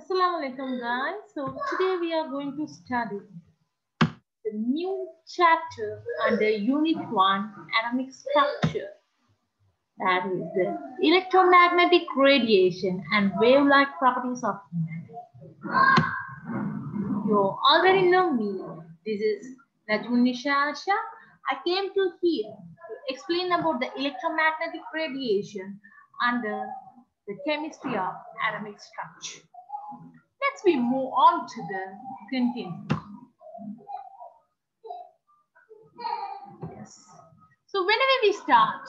Assalamu alaikum guys. So today we are going to study the new chapter under Unit 1 Atomic Structure, that is the electromagnetic radiation and wave-like properties of matter. You already know me. This is Najmunisha Asha. I came to here to explain about the electromagnetic radiation under the chemistry of atomic structure. Let's we move on to the content. Yes. So whenever we start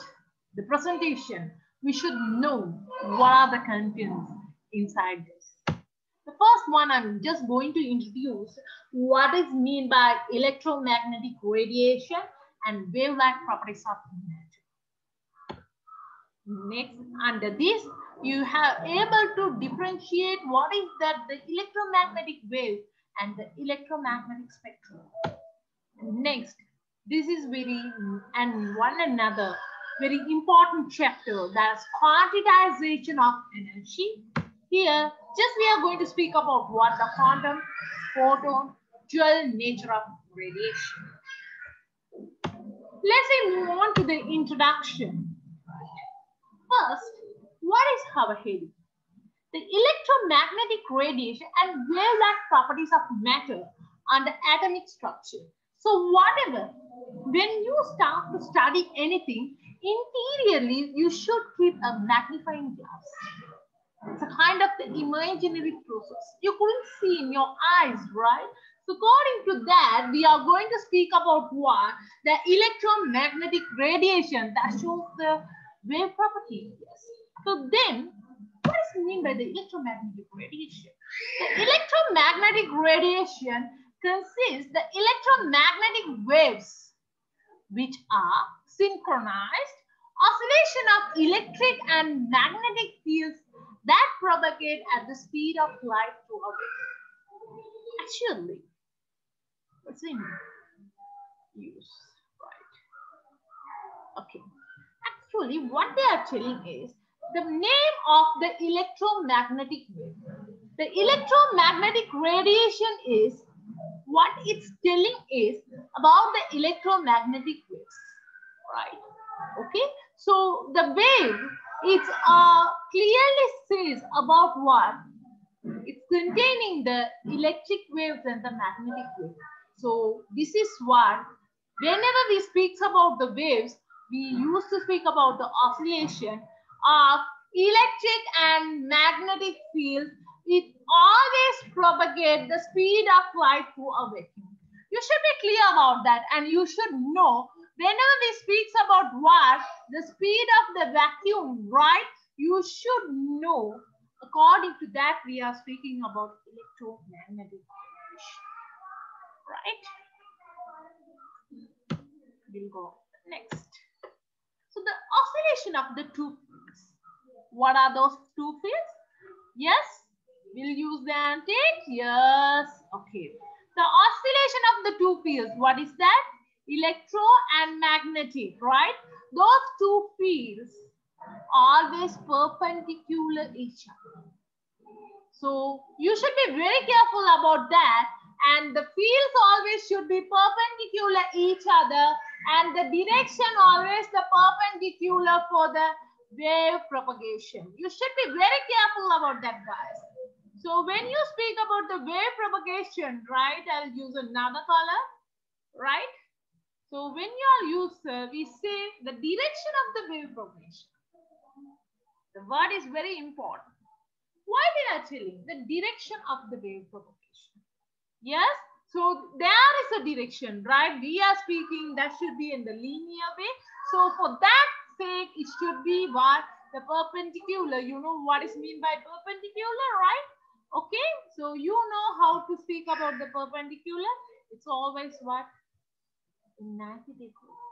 the presentation, we should know what are the contents inside this. The first one, I'm just going to introduce what is mean by electromagnetic radiation and wave-like properties of matter. Next, under this, you have able to differentiate what is that the electromagnetic wave and the electromagnetic spectrum. Next, this is one another very important chapter, that's quantization of energy. Here, just we are going to speak about what the quantum, photon, dual nature of radiation. Let's move on to the introduction. First, what is our heading? The electromagnetic radiation and wave-like properties of matter under atomic structure. So whatever, when you start to study anything, interiorly you should keep a magnifying glass. It's a kind of the imaginary process. You couldn't see in your eyes, right? So according to that, we are going to speak about what? The electromagnetic radiation that shows the wave property. Yes. So then, what is mean by the electromagnetic radiation? The electromagnetic radiation consists the electromagnetic waves which are synchronized oscillation of electric and magnetic fields that propagate at the speed of light through a wave. Actually, what's in use, right? Okay. Actually, what they are telling is the name of the electromagnetic wave. The electromagnetic radiation is what it's telling is about the electromagnetic waves, right? Okay, so the wave, it's clearly says about what? It's containing the electric waves and the magnetic waves. So this is what, whenever we speak about the waves, we used to speak about the oscillation of electric and magnetic fields. It always propagates the speed of light through a vacuum. You should be clear about that, and you should know whenever we speak about what the speed of the vacuum, right? You should know according to that we are speaking about electromagnetic radiation, right? We'll go next. So the oscillation of the two fields. What are those two fields? Yes, we'll use the antenna. Yes, okay. The oscillation of the two fields. What is that? Electro and magnetic, right? Those two fields always perpendicular each other. So you should be very careful about that. And the fields always should be perpendicular each other, and the direction always the perpendicular for the wave propagation. You should be very careful about that, guys. So when you speak about the wave propagation, right, I'll use another color, right? So when you all use, we say the direction of the wave propagation. The word is very important. Why they are telling the direction of the wave propagation? Yes, so there is a direction, right? We are speaking that should be in the linear way. So for that sake, it should be what? The perpendicular. You know what is mean by perpendicular, right? Okay, so you know how to speak about the perpendicular. It's always what? 90 degrees.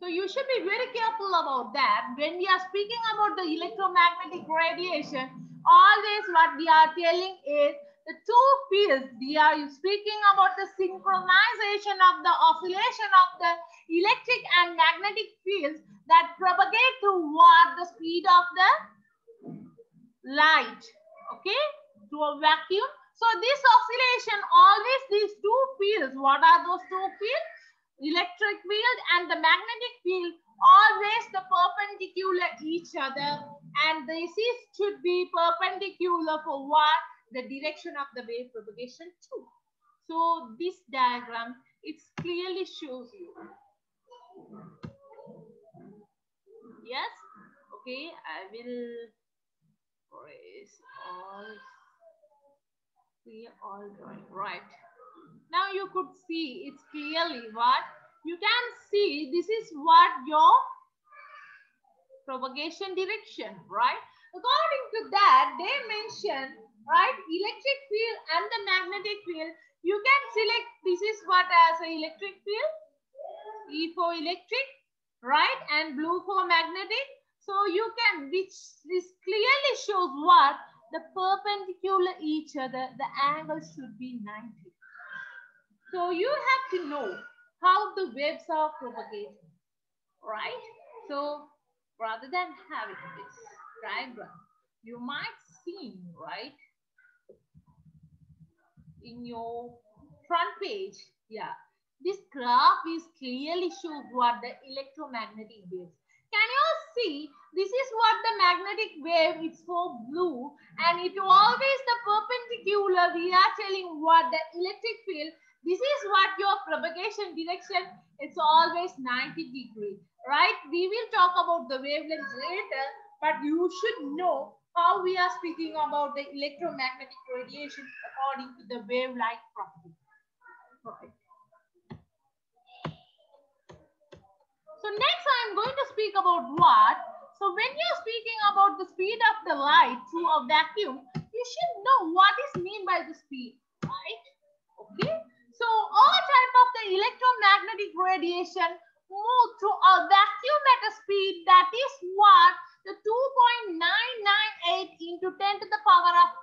So you should be very careful about that. When we are speaking about the electromagnetic radiation, always what we are telling is the two fields. We are speaking about the synchronization of the oscillation of the electric and magnetic fields that propagate toward the speed of the light, okay, to a vacuum. So this oscillation, always these two fields, what are those two fields? Electric field and the magnetic field, always the perpendicular each other, and this is should be perpendicular for what? The direction of the wave propagation too. So this diagram, it clearly shows you. Yes, okay, I will erase all drawing, right? Now you could see it's clearly what you can see. This is what your propagation direction, right? According to that, they mention, right, electric field and the magnetic field. You can select this is what as an electric field, E for electric, right, and blue for magnetic. So you can, which this clearly shows what? The perpendicular each other, the angle should be 90. So you have to know how the waves are propagating, right? So rather than having this diagram, you might see, right, in your front page, yeah, this graph is clearly shows what the electromagnetic waves. Can you see? This is what the magnetic wave is for blue, and it always the perpendicular. We are telling what the electric field. This is what your propagation direction. It's always 90 degree, right? We will talk about the wavelengths later, but you should know how we are speaking about the electromagnetic radiation according to the wave-like property. Right. So next I'm going to speak about what? So when you're speaking about the speed of the light through a vacuum, you should know what is mean by the speed, right? Okay. So all type of the electromagnetic radiation move through a vacuum at a speed that is what? The 2.998 into 10 to the power of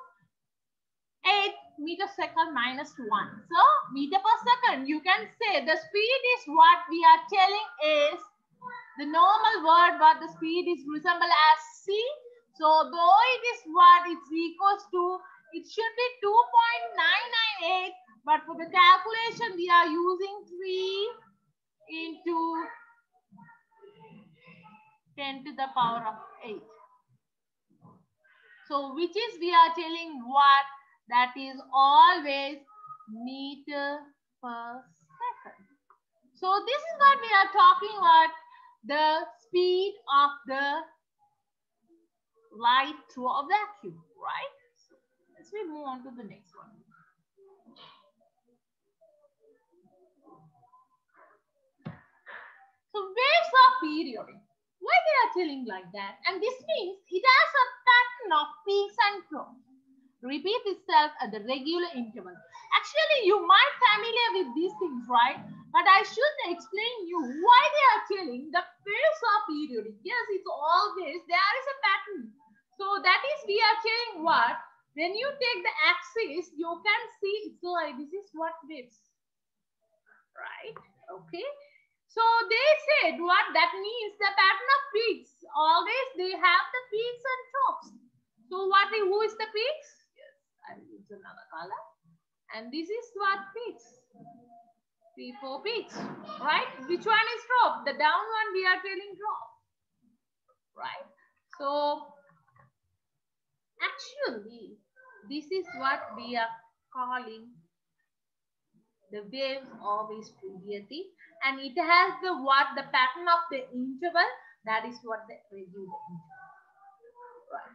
8 meter second minus 1. So meter per second, you can say the speed is what we are telling is the normal word, but the speed is resemble as c. So though it is what it's equals to, it should be 2.998, but for the calculation we are using 3 into 10 to the power of 8. So which is we are telling what? That is always meter per second. So this is what we are talking about, the speed of the light through a vacuum, right? So let's move on to the next one. So waves are periodic. Why they are telling like that? And this means it has a pattern of peaks and troughs. Repeat itself at the regular interval. Actually, you might familiar with these things, right? But I should explain you why they are telling the waves are periodic. Yes, it's always, there is a pattern. So that is, we are telling what? When you take the axis, you can see it's like, this is what waves, right? Okay. So they said what? That means the pattern of peaks. Always they have the peaks and troughs. So what? Who is the peaks? I will use another color. And this is what peaks. P4 peaks, right? Which one is drop? The down one we are telling drop, right? So actually, this is what we are calling the waves always periodic, and it has the what? The pattern of the interval. That is what the regular interval, right?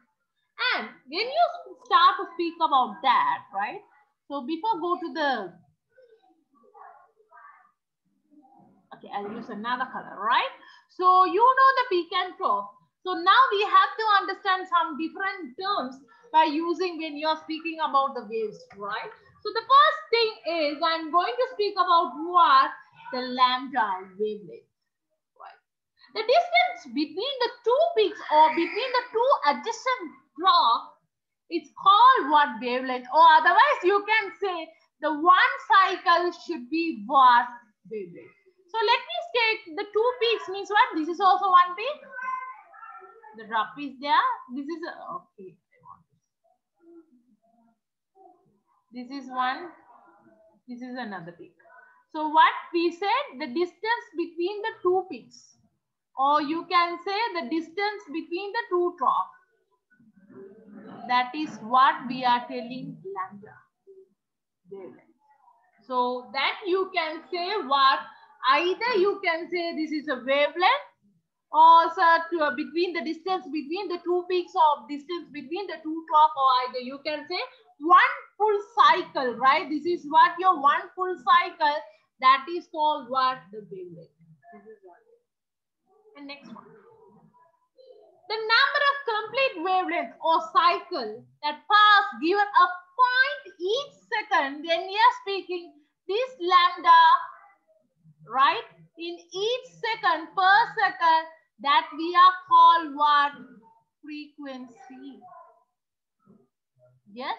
And when you start to speak about that, right? So before go to the, okay, I'll use another color, right? So you know the peak and trough. So now we have to understand some different terms by using when you're speaking about the waves, right? So the first thing is I'm going to speak about what? The lambda wavelength, right? The distance between the two peaks or between the two adjacent troughs, it's called what? Wavelength, or otherwise you can say the one cycle should be what? Wavelength. So let me take the two peaks means what? This is also one peak. The drop is there. This is okay. I want This is one. This is another peak. So what we said, the distance between the two peaks, or you can say the distance between the two troughs. That is what we are telling lambda wavelength. So that you can say what, either you can say this is a wavelength, or between the distance between the two peaks or distance between the two troughs, or either you can say one full cycle, right? This is what your one full cycle, that is called what? The wavelength. This is one. And next one. The number of complete wavelengths or cycle that pass given a point each second when we are speaking this lambda, right? In each second per second, that we are called what? Frequency. Yes?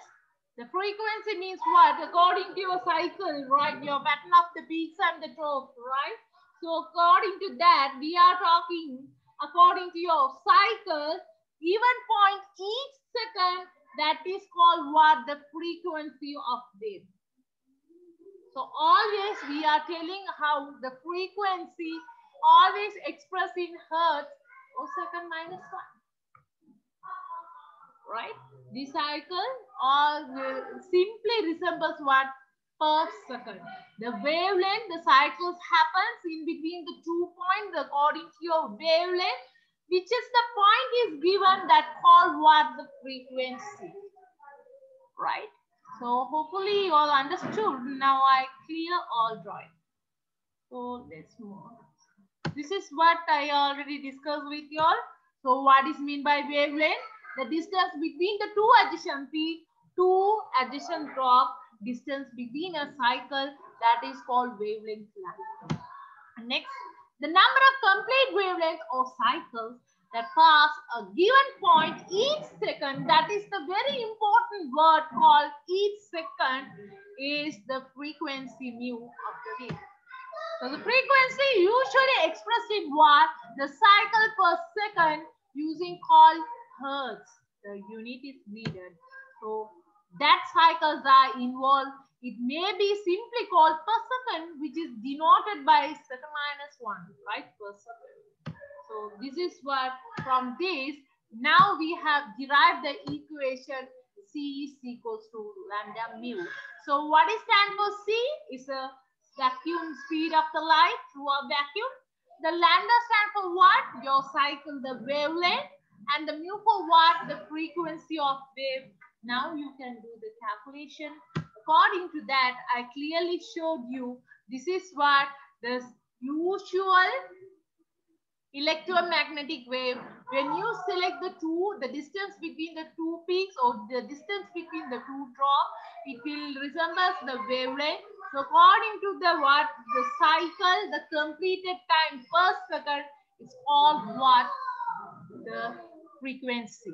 The frequency means what? According to your cycle, right? Your pattern of the peaks and the troughs, right? So according to that, we are talking according to your cycle, given point each second, that is called what? The frequency of wave. So always we are telling how the frequency always expressed in hertz or second minus 1. Right? The cycle simply resembles what? Per second. The wavelength, the cycles happens in between the 2 points according to your wavelength, which is the point is given, that called what? The frequency. Right? So hopefully you all understood. Now I clear all drawing. So let's move on. This is what I already discussed with you all. So what is mean by wavelength? The distance between the two adjacent peaks, two adjacent drops, distance between a cycle, that is called wavelength length. Next, the number of complete wavelengths or cycles that pass a given point each second, that is the very important word called each second, is the frequency mu of the wave. So the frequency usually expressed in what? The cycle per second using called hertz. The unit is needed. So that cycles are involved. It may be simply called per second, which is denoted by second minus 1, right? Per second. So this is what, from this, now we have derived the equation C is equals to lambda mu. So what is stand for C? Is a vacuum speed of the light through a vacuum. The lambda stand for what? Your cycle, the wavelength, and the mu for what? The frequency of wave. Now you can do the calculation. According to that, I clearly showed you this is what the usual electromagnetic wave. When you select the distance between the two peaks or the distance between the two drops, it will resemble the wavelength. So according to the what? The cycle, the completed time per second is called what? The frequency.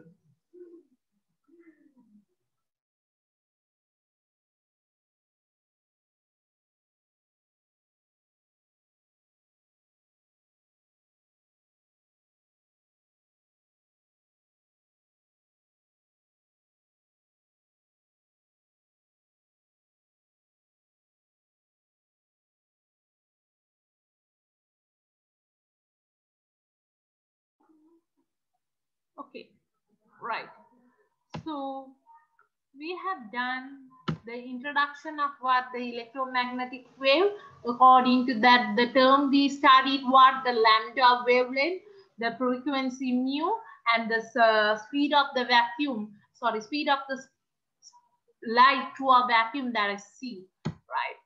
Okay, right. So we have done the introduction of what? The electromagnetic wave. According to that, the term we studied what? The lambda wavelength, the frequency mu, and the speed of the vacuum. Sorry, speed of the light through a vacuum, that is C, right?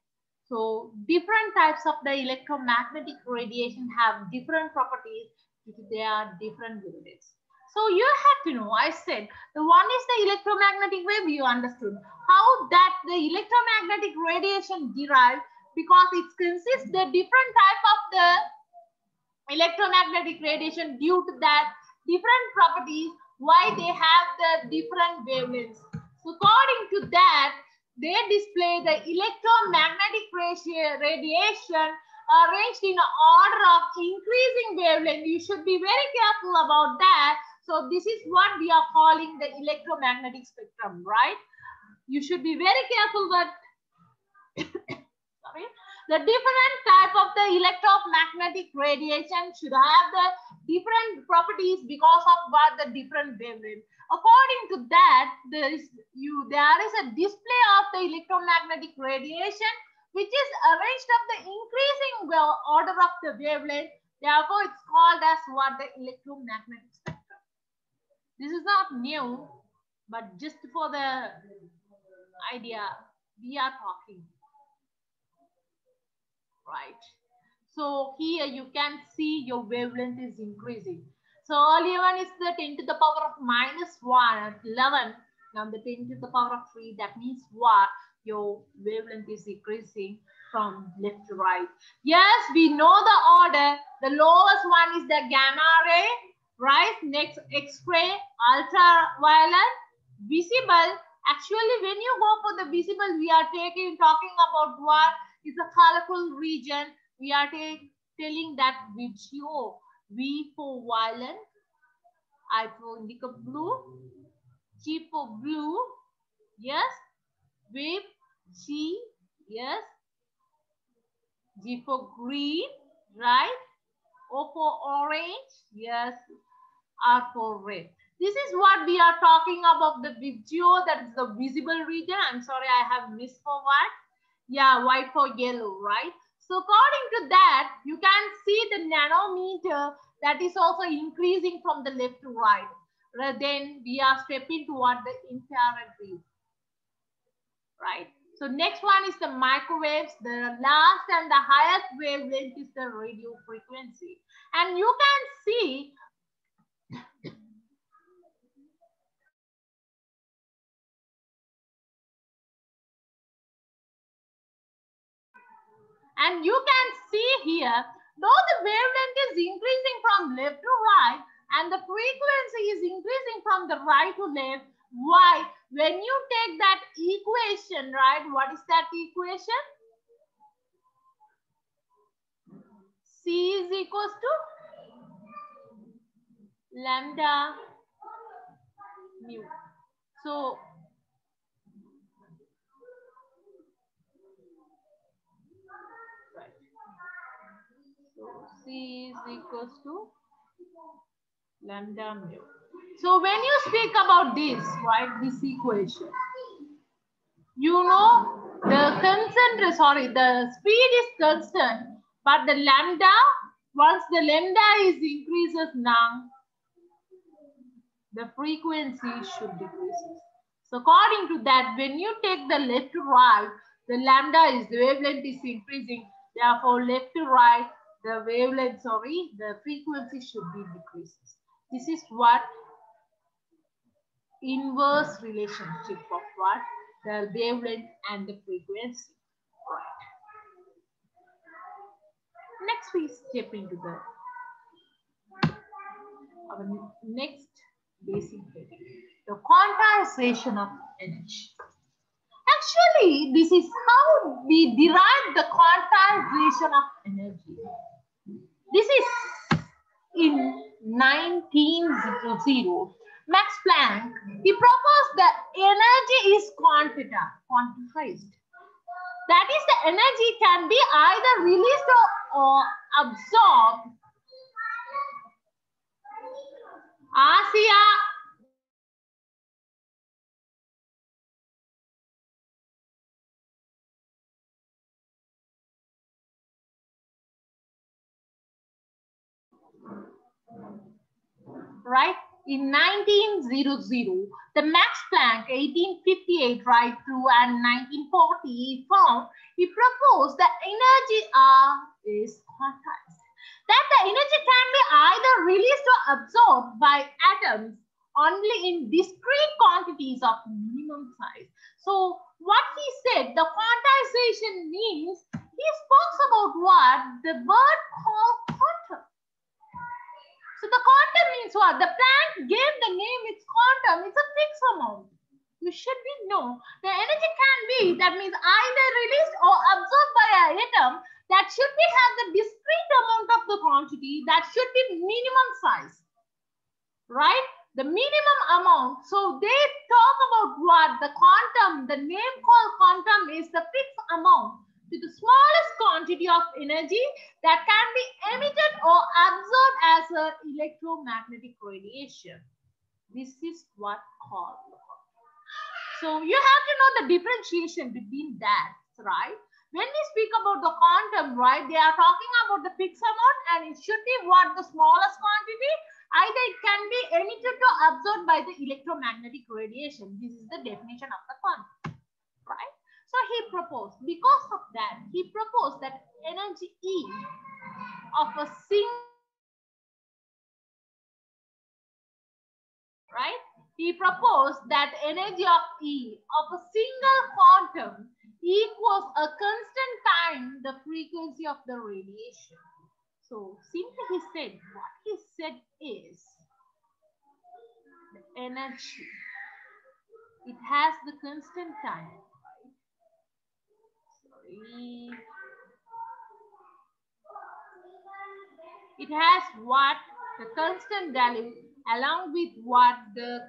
So different types of the electromagnetic radiation have different properties due to their different wavelengths. So you have to know, I said, the one is the electromagnetic wave, you understood. How that the electromagnetic radiation derived, because it consists the different type of the electromagnetic radiation due to that different properties, why they have the different wavelengths. So according to that, they display the electromagnetic radiation arranged in an order of increasing wavelength. You should be very careful about that. So this is what we are calling the electromagnetic spectrum, right? You should be very careful that sorry, the different type of the electromagnetic radiation should have the different properties because of what the different wavelength. According to that, there is a display of the electromagnetic radiation which is arranged of the increasing order of the wavelength. Therefore, it's called as what the electromagnetic spectrum. This is not new, but just for the idea we are talking. Right. So here you can see your wavelength is increasing. So earlier one is the 10 to the power of minus 1 at 11. Now the 10 to the power of 3, that means what? Your wavelength is decreasing from left to right. Yes, we know the order. The lowest one is the gamma ray, right? Next X-ray, ultraviolet, visible. Actually, when you go for the visible, we are talking about what is a colorful region. We are telling that video. V for violet, I for indigo blue, G for blue, yes, wave, G, yes, G for green, right, O for orange, yes, R for red. This is what we are talking about the video, that is the visible region. I'm sorry, I have missed for what? Yeah, white for yellow, right? So according to that, you can see the nanometer that is also increasing from the left to right. Then we are stepping toward the infrared wave, right? So next one is the microwaves. The last and the highest wavelength is the radio frequency. And you can see here, though the wavelength is increasing from left to right and the frequency is increasing from the right to left, why? When you take that equation, right, what is that equation? C is equals to lambda mu. So C is equals to lambda mu. So when you speak about this, right, this equation, you know the speed is constant, but the lambda, once the lambda is increases now, the frequency should decrease. So according to that, when you take the left to right, the lambda is, the wavelength is increasing. Therefore, left to right, the wavelength, the frequency should be decreases. This is what inverse relationship of what? The wavelength and the frequency. Right. Next, we step into our next basic heading, the quantization of energy. Actually, this is how we derive the quantization of energy. This is in 1900. Max Planck, he proposed that energy is quantized. That is, the energy can be either released or absorbed. Asia. Right? In 1900, the Max Planck, 1858 right through and 1940, he proposed that energy is quantized. That the energy can be either released or absorbed by atoms only in discrete quantities of minimum size. So what he said, the quantization means, he spoke about what the word called quantum. So the quantum means what? The Planck gave the name, it's quantum, it's a fixed amount. You should know the energy can be, that means either released or absorbed by an atom, that should be have the discrete amount of the quantity, that should be minimum size. Right? the minimum amount. So they talk about what? The quantum, the name called quantum is the fixed amount to the smallest quantity of energy that can be emitted or absorbed as an electromagnetic radiation. This is what called. So you have to know the differentiation between that, right? When we speak about the quantum, right, they are talking about the fixed amount and it should be what? The smallest quantity. Either it can be emitted or absorbed by the electromagnetic radiation. This is the definition of the quantum, right? So he proposed, because of that, he proposed that energy E of a single, right? He proposed that energy of E of a single quantum equals a constant time the frequency of the radiation. So simply he said, what he said is the energy, it has the constant time, right? Sorry. It has what? The constant value along with what? The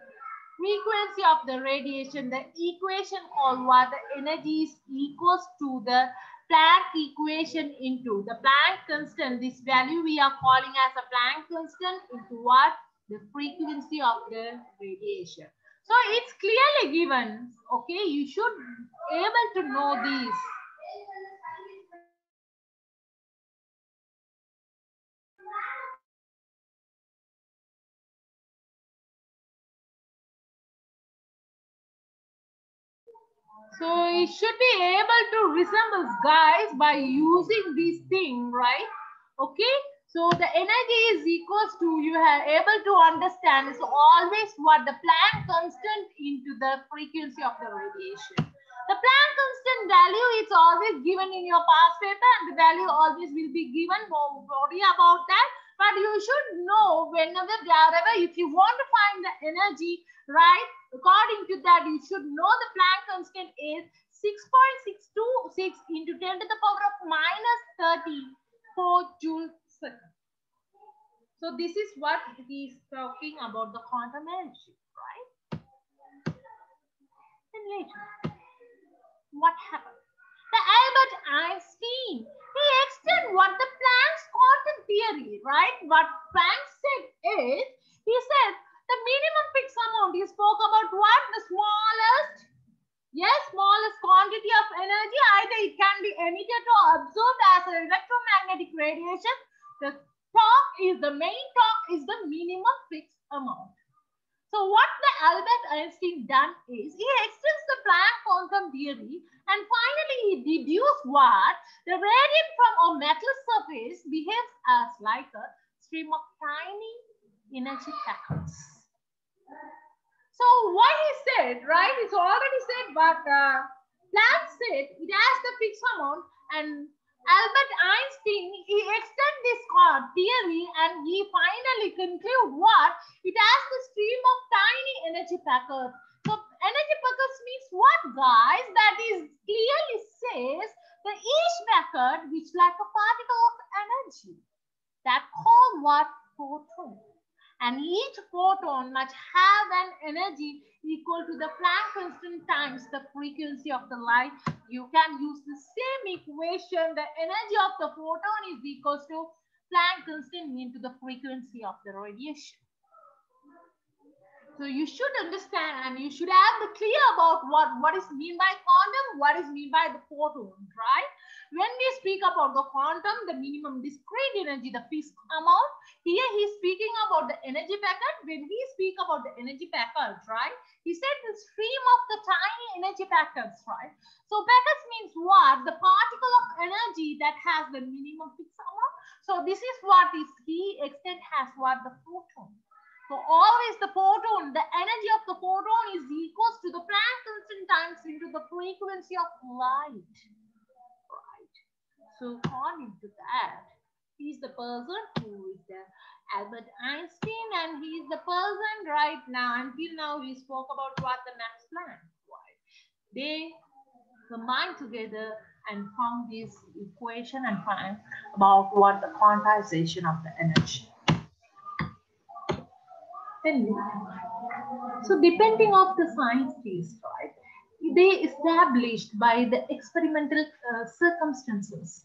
frequency of the radiation. The equation called what? The energy is equals to the Planck equation into the Planck constant. This value we are calling as a Planck constant into what? The frequency of the radiation. So it's clearly given. Okay, you should be able to know this. So it should be able to resemble guys by using this thing, right? Okay. So the energy is equals to, you are able to understand, is always what? The Planck constant into the frequency of the radiation. The Planck constant value is always given in your past paper and the value always will be given. Don't worry about that. But you should know whenever, wherever, if you want to find the energy, right? According to that, you should know the Planck constant is 6.626 into 10 to the power of minus 34 joules second. So this is what he is talking about, the quantum energy, right? Then later, what happened? The Albert Einstein, he extended what the Planck's quantum theory, right? What Planck said is, he said the minimum fixed amount. He spoke about what? The smallest, yes, smallest quantity of energy. Either it can be emitted or absorbed as an electromagnetic radiation. The torque is, the main torque is the minimum fixed amount. So what the Albert Einstein done is, he extends the Planck quantum theory and finally he deduced what? The radiant from a metal surface behaves as like a stream of tiny energy packets. So what he said, right? It's already said, but Planck said it has the fixed amount, and Albert Einstein, he extended this theory and he finally conclude what? It has the stream of tiny energy packets. So energy packets means what, guys? That is clearly says that each packet which like a particle of energy. That called what? Photon. And each photon must have an energy equal to the Planck constant times the frequency of the light. You can use the same equation. The energy of the photon is equal to Planck constant into the frequency of the radiation. So you should understand and you should have the clear about what is mean by quantum, what is mean by the photon, right? When we speak about the quantum, the minimum discrete energy, the fixed amount, here he's speaking about the energy packet. When we speak about the energy packets, right? He said the stream of the tiny energy packets, right? So packets means what? The particle of energy that has the minimum fixed amount. So this is what is he extent has what? The photon. So always the photon, the energy of the photon is equals to the Planck constant times into the frequency of light. Right. So according to that, he's the person who is the Albert Einstein, and he's the person right now. Until now, we spoke about what the Max Planck. Right. They combined together and found this equation and find about what the quantization of the energy. So depending of the scientists, right, they established by the experimental circumstances.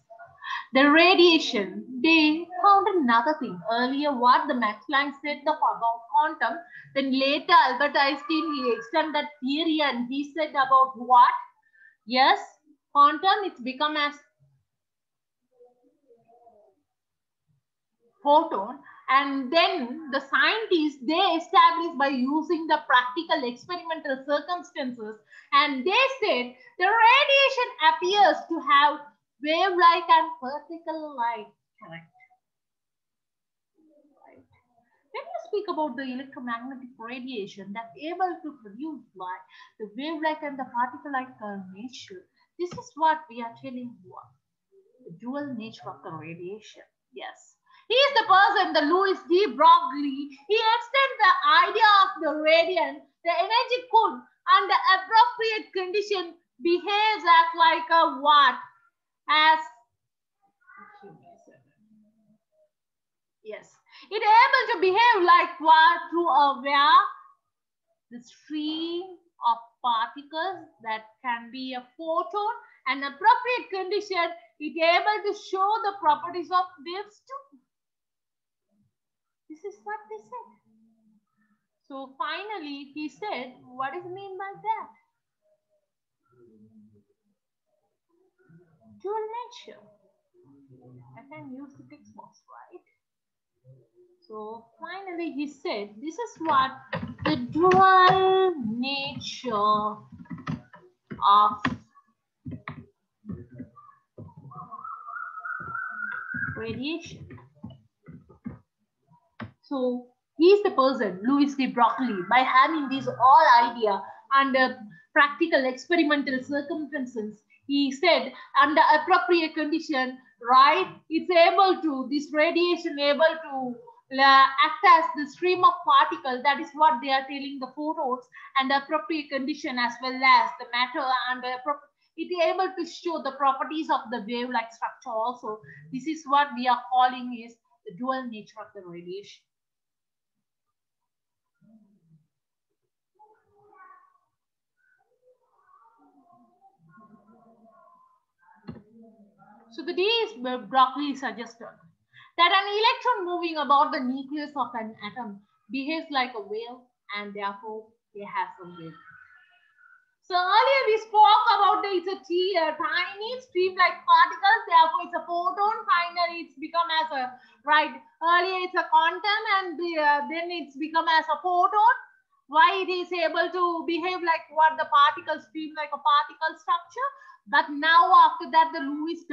The radiation, they found another thing. Earlier, what the Max Planck said about quantum, then later Albert Einstein, he extended that theory and he said about what? Yes, quantum, it's become as photon, and then the scientists, they established by using the practical experimental circumstances, and they said the radiation appears to have wave-like and particle-like character. Right. When you speak about the electromagnetic radiation that's able to produce light, the wave-like and the particle-like nature, this is what we are telling you, the dual nature of the radiation. Yes. He is the person, the Louis D. Broglie. He extends the idea of the radiant, the energy could, under appropriate condition, behaves as like a what? As, yes, it able to behave like what? Through a where? The stream of particles that can be a photon, and appropriate condition, it able to show the properties of waves too. This is what they said. So finally, he said, what is mean by that? Dual nature. I can use the text box, right? So finally, he said, this is what the dual nature of radiation. So he is the person, Louis D. Broglie, by having this all idea under practical experimental circumstances, he said under appropriate condition, right, it's able to, this radiation able to act as the stream of particles. That is what they are telling the photons, and the appropriate condition as well as the matter and it is able to show the properties of the wave-like structure also. This is what we are calling is the dual nature of the radiation. So the D is Broglie suggested that an electron moving about the nucleus of an atom behaves like a wave, and therefore they have some wave. So earlier we spoke about it's a tiny stream-like particles, therefore it's a photon. Finally, it's become as a, right, earlier it's a quantum, and then it's become as a photon. Why it is able to behave like what the particle stream, like a particle structure. But now after that, the Louis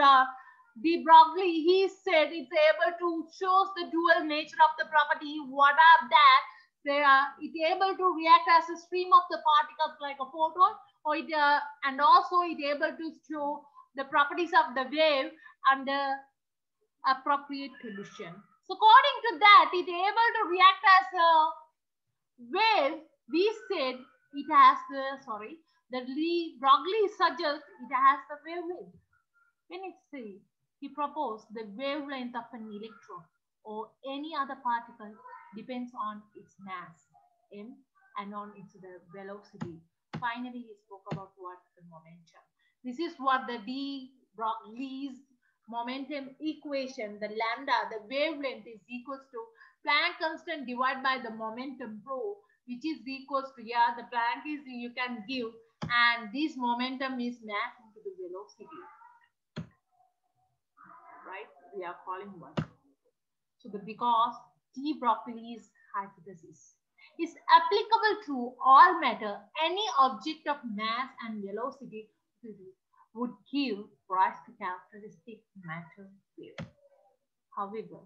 D. Broglie, he said it's able to show the dual nature of the property. What are that? They are able to react as a stream of the particles like a photon, or it, and also it able to show the properties of the wave under appropriate condition. So according to that, it able to react as a wave. We said it has the, the Broglie suggests it has the wavelength. When it says he proposed the wavelength of an electron or any other particle depends on its mass, m, and on its velocity. Finally, he spoke about what the momentum. This is what the D. Broglie's momentum equation, the lambda, the wavelength is equals to Planck constant divided by the momentum rho, which is equals to, yeah, the Planck is you can give, and this momentum is mass into the velocity. Right? We are calling one. So because D. Broglie's hypothesis is applicable to all matter, any object of mass and velocity would give rise to characteristic matter wave. However,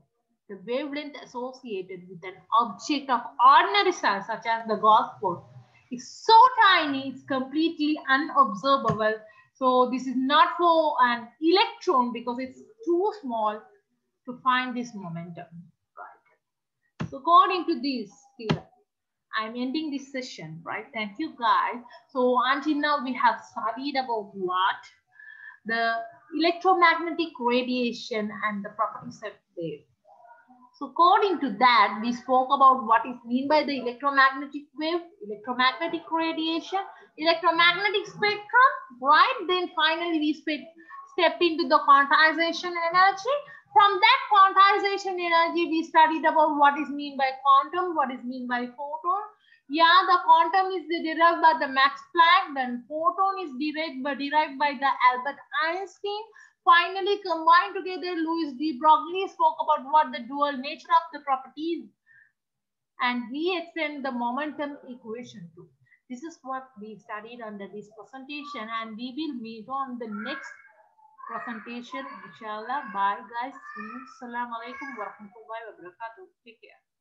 the wavelength associated with an object of ordinary size, such as the Gauss force, is so tiny it's completely unobservable. So this is not for an electron because it's too small to find this momentum. Right. So according to this here, I'm ending this session, right? Thank you guys. So until now we have studied about what? The electromagnetic radiation and the properties of wave. So according to that, we spoke about what is mean by the electromagnetic wave, electromagnetic radiation, electromagnetic spectrum, right? Then finally we step into the quantization energy. From that quantization energy, we studied about what is mean by quantum, what is mean by photon. Yeah, the quantum is derived by the Max Planck, then photon is derived by the Albert Einstein. Finally, combined together, Louis de Broglie spoke about what the dual nature of the properties, and we extend the momentum equation too. This is what we studied under this presentation, and we will meet on the next presentation, inshallah. Bye, guys. See you. Assalamu alaikum warahmatullahi wabarakatuh. Take care.